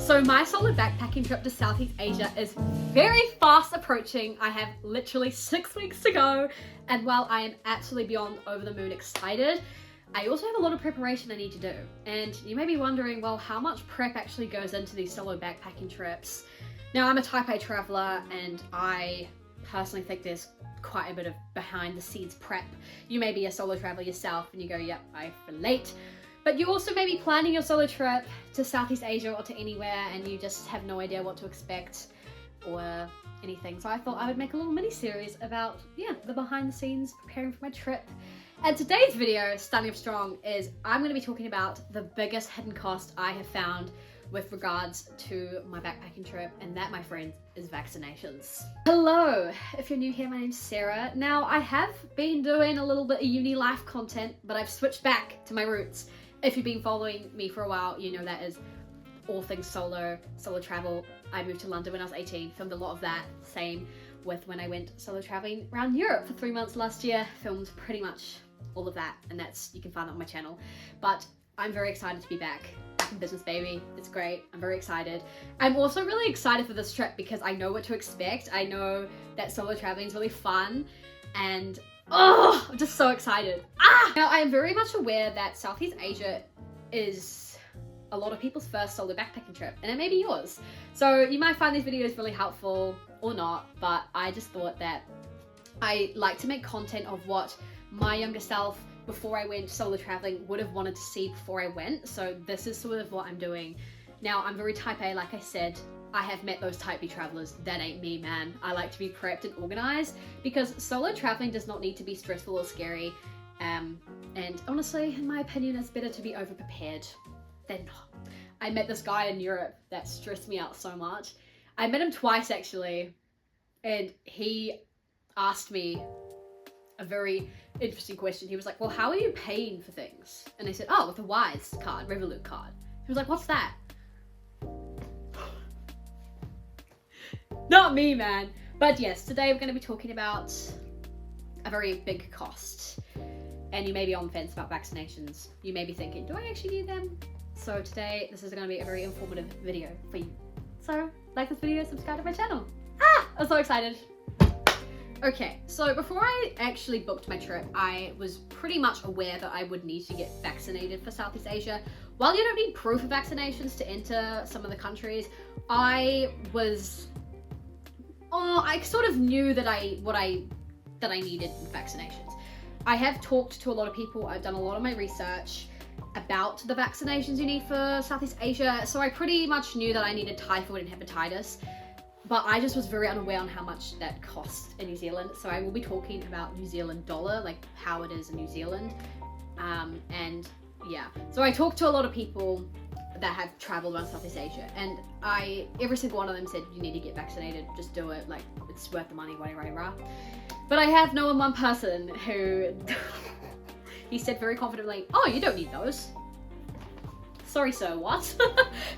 So my solo backpacking trip to Southeast Asia is very fast approaching. I have literally 6 weeks to go, and while I am absolutely beyond over the moon excited, I also have a lot of preparation I need to do. And you may be wondering, well, how much prep actually goes into these solo backpacking trips? Now, I'm a Type A traveler, and I personally think there's quite a bit of behind the scenes prep. You may be a solo traveler yourself and you go, yep, I relate. But you also may be planning your solo trip to Southeast Asia or to anywhere and you just have no idea what to expect or anything. So I thought I would make a little mini series about, the behind the scenes preparing for my trip. And today's video, starting off strong, is I'm going to be talking about the biggest hidden cost I have found with regards to my backpacking trip, and that, my friends, is vaccinations. Hello, if you're new here, my name's Sarah. Now, I have been doing a little bit of uni life content, but I've switched back to my roots. If you've been following me for a while, you know that is all things solo travel. I moved to London when I was 18, filmed a lot of that. Same with when I went solo traveling around Europe for 3 months last year, filmed pretty much all of that, and you can find that on my channel. But I'm very excited to be back in business, baby. It's great. I'm very excited. I'm also really excited for this trip because I know what to expect. I know that solo traveling is really fun, and I'm just so excited. Now, I am very much aware that Southeast Asia is a lot of people's first solo backpacking trip, and it may be yours. So you might find these videos really helpful or not, but I just thought that I like to make content of what my younger self before I went solo traveling would have wanted to see before I went. So this is sort of what I'm doing. Now, I'm very Type A, like I said. I have met those Type B travelers. That ain't me, man. I like to be prepped and organized because solo traveling does not need to be stressful or scary. And honestly, in my opinion, it's better to be over-prepared than not. I met this guy in Europe that stressed me out so much. I met him twice, actually, and he asked me a very interesting question. He was like, well, how are you paying for things? And I said, oh, with a Wise card, Revolut card. He was like, what's that? Not me, man. But yes, today we're going to be talking about a very big cost. And you may be on the fence about vaccinations. You may be thinking, do I actually need them? So today, this is going to be a very informative video for you. So, like this video, subscribe to my channel. I'm so excited. Okay, so before I actually booked my trip, I was pretty much aware that I would need to get vaccinated for Southeast Asia. While you don't need proof of vaccinations to enter some of the countries, I sort of knew that I needed vaccinations. I have talked to a lot of people. I've done a lot of my research about the vaccinations you need for Southeast Asia, so I pretty much knew that I needed typhoid and hepatitis. But I just was very unaware on how much that cost in New Zealand. So I will be talking about New Zealand dollar, like how it is in New Zealand. And yeah, so I talked to a lot of people that have traveled around Southeast Asia, and every single one of them said, you need to get vaccinated, just do it, like it's worth the money, whatever. But I have known one person who, he said very confidently, oh, you don't need those. Sorry, sir, what?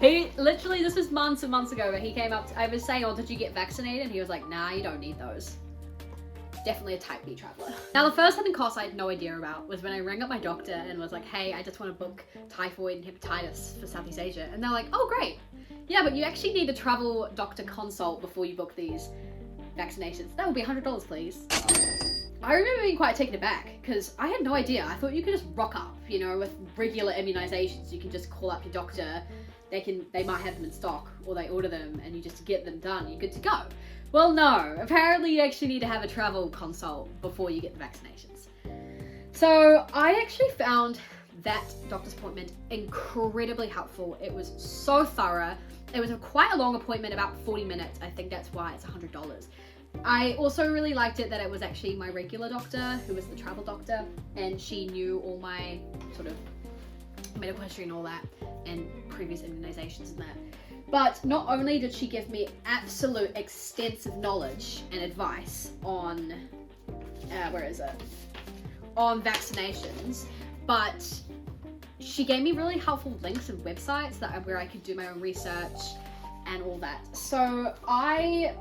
He literally, this was months and months ago, but he came up, I was saying, oh, did you get vaccinated? And he was like, nah, you don't need those. Definitely a Type B traveler. Now, the first hidden cost I had no idea about was when I rang up my doctor and was like, hey, I just want to book typhoid and hepatitis for Southeast Asia. And they're like, oh, great. Yeah, but you actually need a travel doctor consult before you book these vaccinations. That will be $100, please. I remember being quite taken aback because I had no idea. I thought you could just rock up, with regular immunizations. You can just call up your doctor. They might have them in stock, or they order them and you just get them done. You're good to go. Well, no. Apparently you actually need to have a travel consult before you get the vaccinations. So I actually found that doctor's appointment incredibly helpful. It was so thorough. It was quite a long appointment, about 40 minutes. I think that's why it's $100. I also really liked it that it was actually my regular doctor, who was the travel doctor, and she knew all my sort of medical history and all that, and previous immunizations and that. But not only did she give me absolute extensive knowledge and advice on, on vaccinations, but she gave me really helpful links and websites where I could do my own research and all that. So I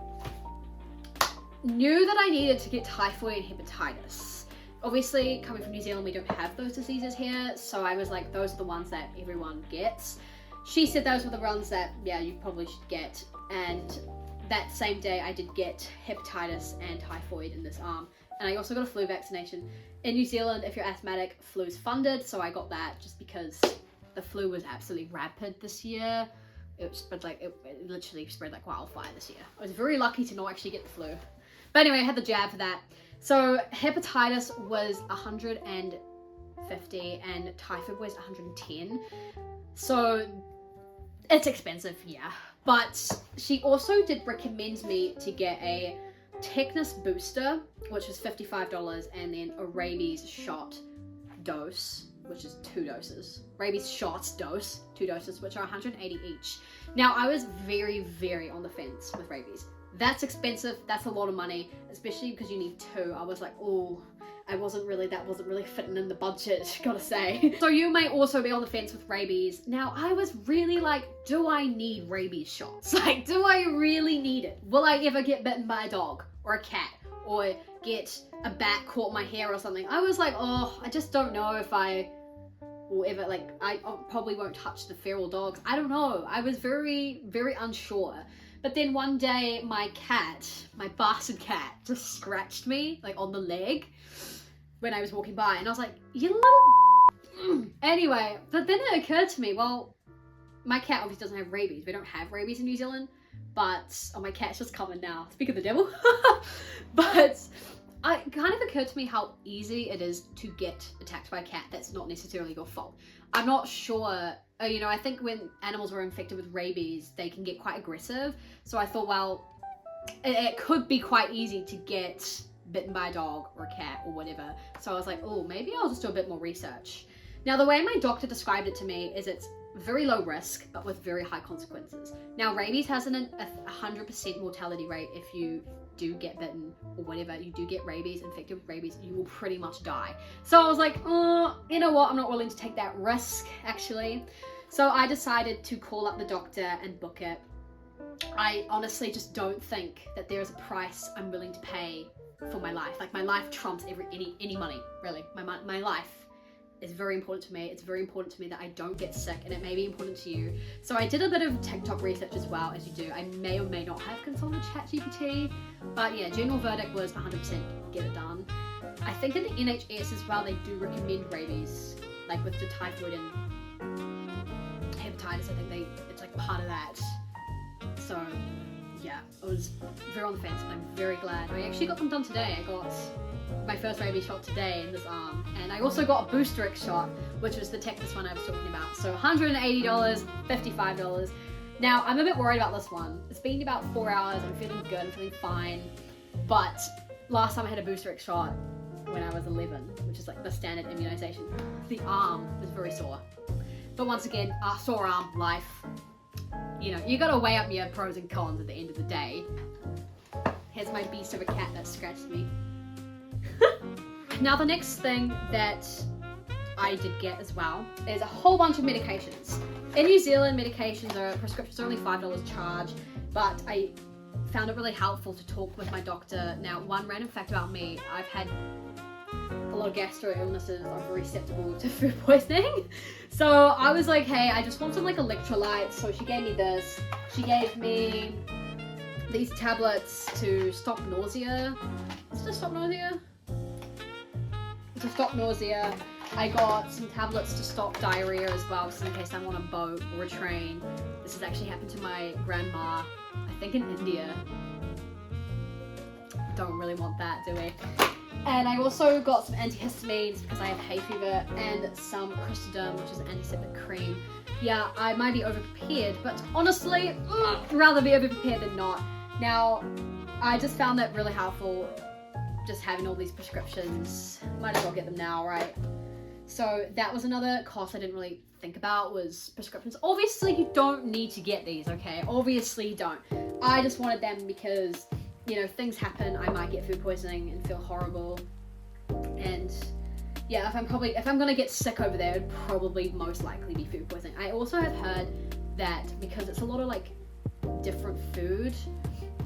knew that I needed to get typhoid and hepatitis. Obviously, coming from New Zealand, we don't have those diseases here, so I was like, those are the ones that everyone gets. she said those were the ones that, yeah, you probably should get. And that same day I did get hepatitis and typhoid in this arm. And I also got a flu vaccination. In New Zealand, if you're asthmatic, flu's funded, so I got that just because the flu was absolutely rapid this year. It literally spread like wildfire this year. I was very lucky to not actually get the flu. But anyway, I had the jab for that. So hepatitis was 150 and typhoid was 110. So it's expensive, yeah. But she also did recommend me to get a tetanus booster, which was $55, and then a rabies shot dose, which is 2 doses. Rabies shots dose, 2 doses, which are 180 each. Now, I was very, very on the fence with rabies. That's expensive, that's a lot of money, especially because you need 2. I was like, oh, that wasn't really fitting in the budget, gotta say. So you may also be on the fence with rabies. Now, I was really like, do I need rabies shots? Like, do I really need it? Will I ever get bitten by a dog or a cat or get a bat caught my hair or something? I was like, oh, I just don't know if I will ever, like, I probably won't touch the feral dogs. I don't know. I was very, very unsure. But then one day my cat, my bastard cat, just scratched me like on the leg when I was walking by, and I was like, you little anyway, but then it occurred to me, well, my cat obviously doesn't have rabies. We don't have rabies in New Zealand, but oh, my cat's just coming now. Speak of the devil. But it kind of occurred to me how easy it is to get attacked by a cat. That's not necessarily your fault. I'm not sure, you know, I think when animals are infected with rabies, they can get quite aggressive. So I thought, well, it could be quite easy to get bitten by a dog or a cat or whatever. So I was like, oh, maybe I'll just do a bit more research. Now, the way my doctor described it to me is it's very low risk, but with very high consequences. Now, rabies has a 100% mortality rate. If you do get bitten or whatever, you do get rabies, infected with rabies, you will pretty much die. So I was like, oh, you know what? I'm not willing to take that risk, actually. So I decided to call up the doctor and book it. I honestly just don't think that there is a price I'm willing to pay for my life. Like, my life trumps any money, really. My life is very important to me. It's very important to me that I don't get sick, and it may be important to you. So I did a bit of TikTok research as well, as you do. I may or may not have consulted ChatGPT, but yeah, general verdict was 100% get it done. I think in the NHS as well, they do recommend rabies, like with the typhoid and hepatitis. I think it's like part of that. So yeah, I was very on the fence, but I'm very glad. I actually got them done today. I got my first rabies shot today in this arm, and I also got a booster shot, which was the tetanus one I was talking about. So $180, $55. Now, I'm a bit worried about this one. It's been about 4 hours, I'm feeling good, I'm feeling fine, but last time I had a booster shot when I was 11, which is like the standard immunization, the arm was very sore. But once again, sore arm, life. You know, you gotta weigh up your pros and cons at the end of the day. Here's my beast of a cat that scratched me. Now, the next thing that I did get as well is a whole bunch of medications. In New Zealand, prescriptions are only $5 charge, but I found it really helpful to talk with my doctor. Now, one random fact about me, I've had a lot of gastro illnesses. I'm very susceptible to food poisoning. So I was like, hey, I just want some like electrolytes. So she gave me this. She gave me these tablets to stop nausea. Is it to stop nausea? To stop nausea. I got some tablets to stop diarrhea as well, just in case I'm on a boat or a train. This has actually happened to my grandma, I think in India. Don't really want that, do we? And I also got some antihistamines because I have hay fever, and some Cristoderm, which is an antiseptic cream. Yeah, I might be overprepared, but honestly, I'd rather be overprepared than not. Now, I just found that really helpful, just having all these prescriptions. Might as well get them now, right? So that was another cost I didn't really think about, was prescriptions. Obviously, you don't need to get these, okay? Obviously you don't. I just wanted them because, you know, things happen. I might get food poisoning and feel horrible. And yeah, if I'm gonna get sick over there, it'd probably most likely be food poisoning. I also have heard that because it's a lot of like different food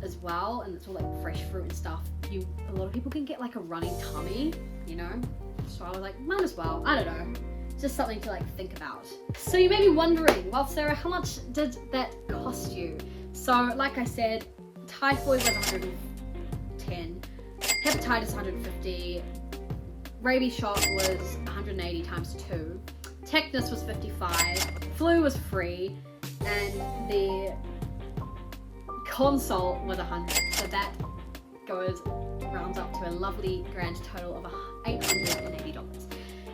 as well, and it's all like fresh fruit and stuff, a lot of people can get like a running tummy, you know? So I was like, might as well, I don't know. just something to like think about. So you may be wondering, well, Sarah, how much did that cost you? So like I said, typhoid was 110, hepatitis 150, rabies shot was 180 times 2, tetanus was 55, flu was free, and the consult was 100. So that rounds up to a lovely grand total of $880.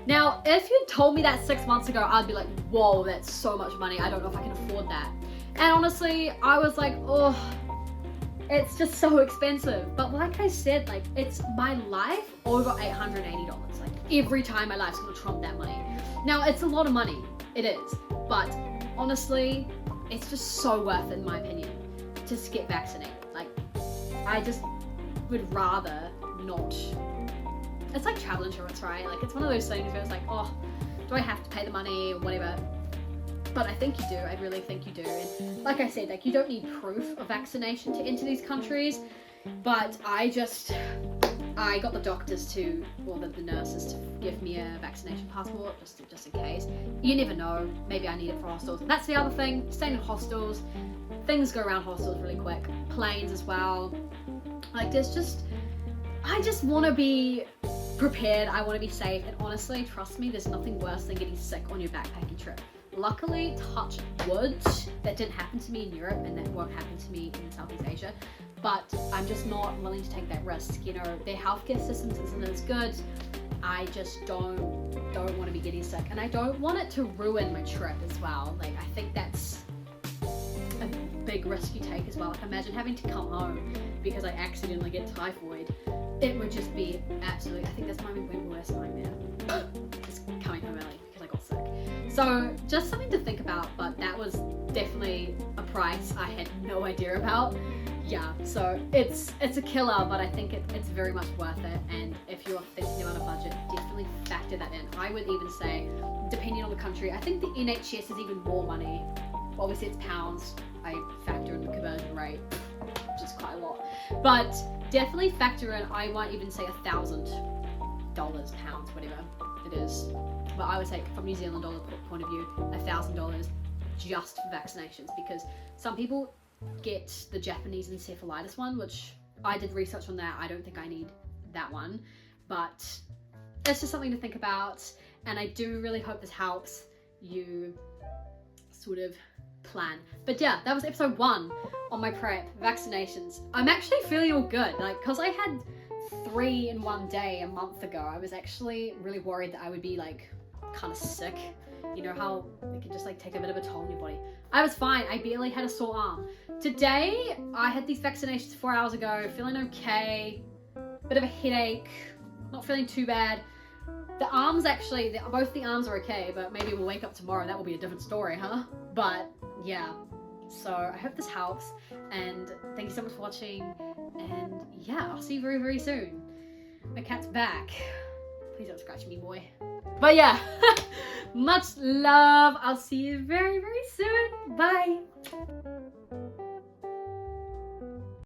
Now, if you'd told me that 6 months ago, I'd be like, whoa, that's so much money. I don't know if I can afford that. And honestly, I was like, oh, it's just so expensive. But like I said, like, it's my life over $880. Like, every time my life's gonna trump that money. Now, it's a lot of money. It is. But honestly, it's just so worth it, in my opinion, to get vaccinated. Like, I just would rather not. It's like travel insurance, right? Like, it's one of those things where it's like, oh, do I have to pay the money or whatever? But I think you do. I really think you do. And like I said, like, you don't need proof of vaccination to enter these countries. But I got the doctors to, or the nurses to give me a vaccination passport just in case. You never know. Maybe I need it for hostels. And that's the other thing. Staying in hostels, things go around hostels really quick. Planes as well. Like, I just want to be prepared. I want to be safe. And honestly, trust me, there's nothing worse than getting sick on your backpacking trip. Luckily, touch wood, that didn't happen to me in Europe, and that won't happen to me in Southeast Asia. But I'm just not willing to take that risk. You know, their healthcare systems isn't as good. I just don't want to be getting sick, and I don't want it to ruin my trip as well. Like, I think that's a big risk you take as well. Like, imagine having to come home because I accidentally get typhoid. It would just be absolutely, I think that's my worst nightmare. Just coming home early because I got sick. So just something to think about, but that was definitely a price I had no idea about. Yeah, so it's a killer, but I think it's very much worth it. And if you're thinking about a budget, definitely factor that in. I would even say, depending on the country, I think the NHS is even more money. Obviously it's pounds. I factor in the conversion rate, which is quite a lot. But definitely factor in, I might even say $1,000, pounds, whatever it is. But I would say, from New Zealand dollar point of view, $1,000 just for vaccinations, because some people get the Japanese encephalitis one, which I did research on that. I don't think I need that one, but it's just something to think about. And I do really hope this helps you sort of plan. But yeah, that was episode 1 on my prep, vaccinations. I'm actually feeling all good, like, because I had 3 in one day a month ago. I was actually really worried that I would be like kind of sick. You know how it can just like take a bit of a toll on your body. I was fine. I barely had a sore arm. Today, I had these vaccinations 4 hours ago, feeling okay, bit of a headache, not feeling too bad. The arms actually, both the arms are okay, but maybe we'll wake up tomorrow. That will be a different story, huh? But yeah, so I hope this helps, and thank you so much for watching, and yeah, I'll see you very, very soon. My cat's back. Please don't scratch me, boy. But yeah, much love. I'll see you very, very soon. Bye.